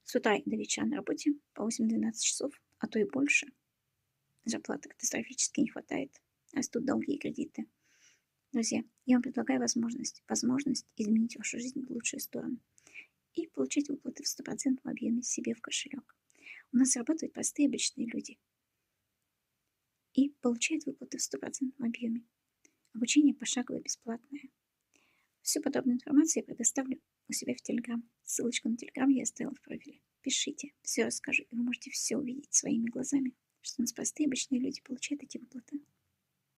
С утра до вечера на работе по 8-12 часов, а то и больше. Зарплаты катастрофически не хватает. Растут долги и кредиты. Друзья, я вам предлагаю возможность изменить вашу жизнь в лучшую сторону и получить выплаты в стопроцентном объеме себе в кошелек. У нас работают простые обычные люди и получают выплаты в стопроцентном объеме. Обучение пошаговое бесплатное. Всю подробную информацию я предоставлю у себя в Телеграм. Ссылочку на Телеграм я оставила в профиле. Пишите, все расскажу, и вы можете все увидеть своими глазами, что у нас простые обычные люди получают эти выплаты.